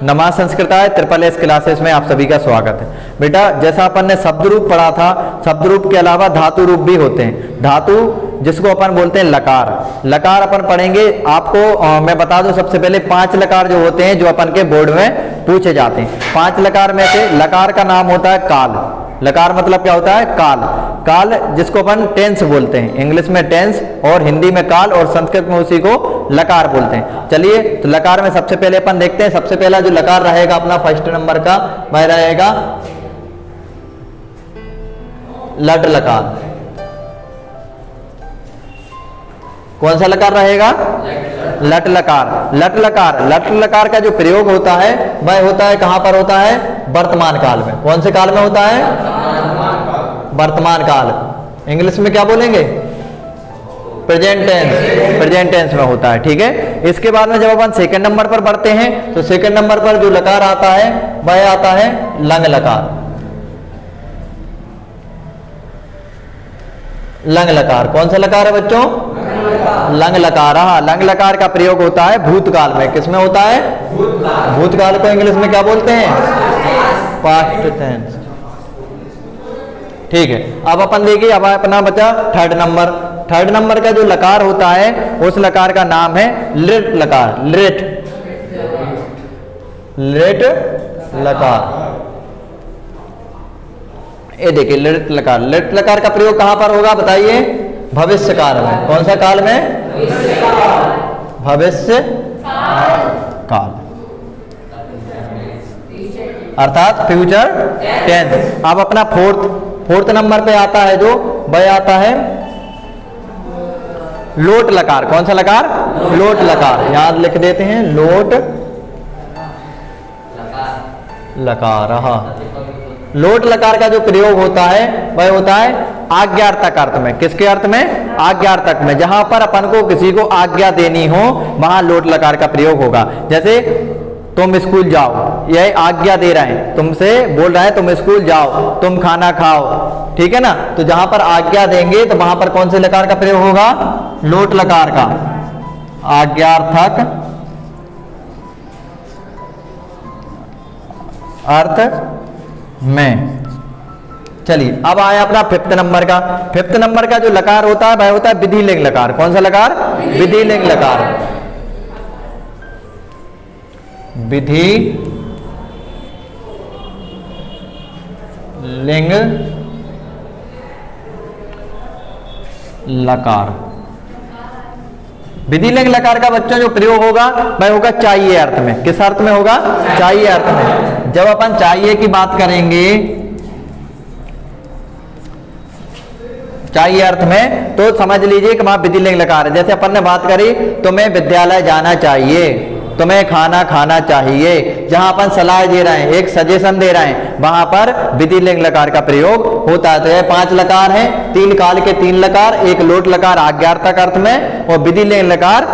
नमः संस्कृताय triple S classes में आप सभी का स्वागत है। बेटा जैसा अपन ने शब्द रूप पढ़ा था, शब्द रूप के अलावा धातु रूप भी होते हैं। धातु जिसको अपन बोलते हैं लकार, लकार अपन पढ़ेंगे। आपको मैं बता दूं सबसे पहले 5 लकार जो होते हैं जो अपन के बोर्ड में पूछे जाते हैं। 5 लकार में से लकार का नाम होता है काल। लकार मतलब क्या होता है? काल। काल जिसको अपन टेंस बोलते हैं, इंग्लिश में टेंस और हिंदी में काल और संस्कृत में उसी को लकार बोलते हैं। चलिए तो लकार में सबसे पहले अपन देखते हैं। सबसे पहला जो लकार रहेगा अपना फर्स्ट नंबर का वह रहेगा लट लकार। कौन सा लकार रहेगा? लट लकार। लट लकार, लट लकार का जो प्रयोग होता है वह होता है कहां पर होता है? वर्तमान काल में। कौन से काल में होता है? वर्तमान काल। इंग्लिश में क्या बोलेंगे? Present tense. प्रेजेंट टेंस में होता है। ठीक है। इसके बाद में जब अपन सेकंड नंबर पर बढ़ते हैं तो सेकंड नंबर पर जो लकार आता है वह आता है लंग लकार। लंग लकार। कौन सा लकार है बच्चों? लंग लकार। हाँ, लंग लकार का प्रयोग होता है भूतकाल में। किसमें होता है? भूतकाल को इंग्लिश में क्या बोलते हैं? Past tense. ठीक है। अब अपन देखिए, अब अपना बचा थर्ड नंबर। थर्ड नंबर का जो लकार होता है उस लकार का नाम है लिट लकार। लिट लिट लकार। ये देखिए लिट लकार। लिट लकार का प्रयोग कहां पर होगा बताइए? भविष्य काल में। कौन सा काल में? भविष्य काल, अर्थात फ्यूचर टेंस। अब अपना फोर्थ नंबर पे आता है जो वह आता है लोट लकार। कौन सा लकार? लोट लकार। याद लिख देते हैं, लोट लकार। हाँ, लोट लकार का जो प्रयोग होता है वह होता है आज्ञार्थक अर्थ में। किसके अर्थ में? आज्ञार्थक में। जहां पर अपन को किसी को आज्ञा देनी हो वहां लोट लकार का प्रयोग होगा। जैसे तुम स्कूल जाओ, यह आज्ञा दे रहे हैं, तुमसे बोल रहे हैं तुम स्कूल जाओ, तुम खाना खाओ। ठीक है ना। तो जहां पर आज्ञा देंगे तो वहां पर कौन से लकार का प्रयोग होगा? लोट लकार का। आज्ञार्थक अर्थ में। चलिए अब आया अपना फिफ्थ नंबर का। फिफ्थ नंबर का जो लकार होता है वह होता है विधि लिंग लकार। कौन सा लकार? विधि लिंग लकार। विधि लिंग लकार। विधि लिंग लकार का बच्चों जो प्रयोग होगा वह होगा चाहिए अर्थ में। किस अर्थ में होगा? चाहिए अर्थ में। जब अपन चाहिए की बात करेंगे, चाहिए अर्थ में, तो समझ लीजिए कि वहां विधि लिंग लकार है। जैसे अपन ने बात करी तुम्हें विद्यालय जाना चाहिए, तुम्हें खाना खाना चाहिए। जहां अपन सलाह दे रहे हैं, एक सजेशन दे रहे हैं, वहां पर विधि लिंग लकार का प्रयोग होता है। तो ये 5 लकार हैं, 3 काल के 3 लकार, एक लोट लकार आज्ञार्थक अर्थ में और विधि लिंग लकार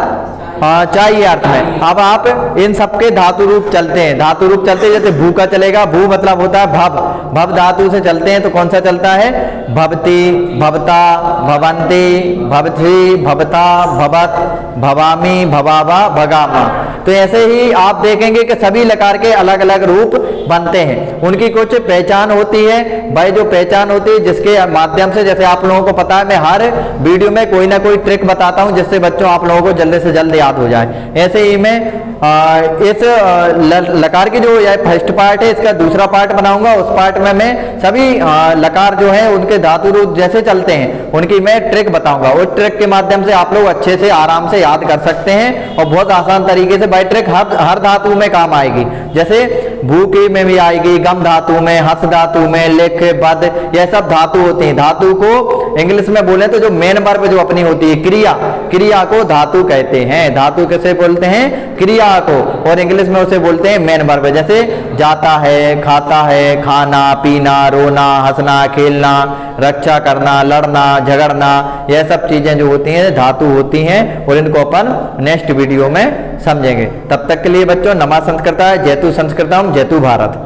चाहिए अर्थ में। अब आप इन सबके धातु रूप चलते हैं। धातु रूप चलते हैं, जैसे भू का चलेगा। भू मतलब होता है भव। भव धातु से चलते हैं तो कौन सा चलता है? भवती, भवता, भवंती, भवथी, भवता, भवत, भवामी, भवावा, भगामा। तो ऐसे ही आप देखेंगे कि सभी लकार के अलग अलग रूप बनते हैं। उनकी कुछ पहचान होती है। भाई जो पहचान होती है जिसके माध्यम से, जैसे आप लोगों को पता है मैं हर वीडियो में कोई ना कोई ट्रिक बताता हूं जिससे बच्चों आप लोगों को जल्दी से जल्द याद हो जाए। ऐसे ही मैं इस लकार की जो फर्स्ट पार्ट है इसका दूसरा पार्ट बनाऊंगा। उस पार्ट में मैं सभी लकार जो है उनके धातु रूप जैसे चलते हैं उनकी मैं ट्रिक बताऊंगा। उस ट्रिक के माध्यम से आप लोग अच्छे से आराम से याद कर सकते हैं और बहुत आसान तरीके से। भाई ट्रिक हर धातु में काम आएगी। जैसे भू की में भी आएगी, गम धातु में, हस धातु में, लेख, बद, यह सब धातु होती है। धातु को इंग्लिश में बोले तो जो मेन वर्ब जो अपनी होती है क्रिया, क्रिया को धातु कहते हैं। धातु कैसे बोलते हैं? क्रिया को। और इंग्लिश में उसे बोलते हैं मेन वर्ब। जैसे जाता है, खाता है, खाना, पीना, रोना, हंसना, खेलना, रक्षा करना, लड़ना, झगड़ना, यह सब चीजें जो होती हैं धातु होती हैं और इनको अपन नेक्स्ट वीडियो में समझेंगे। तब तक के लिए बच्चों नमः संस्कृताय, जयतु संस्कृतम, जयतु भारत।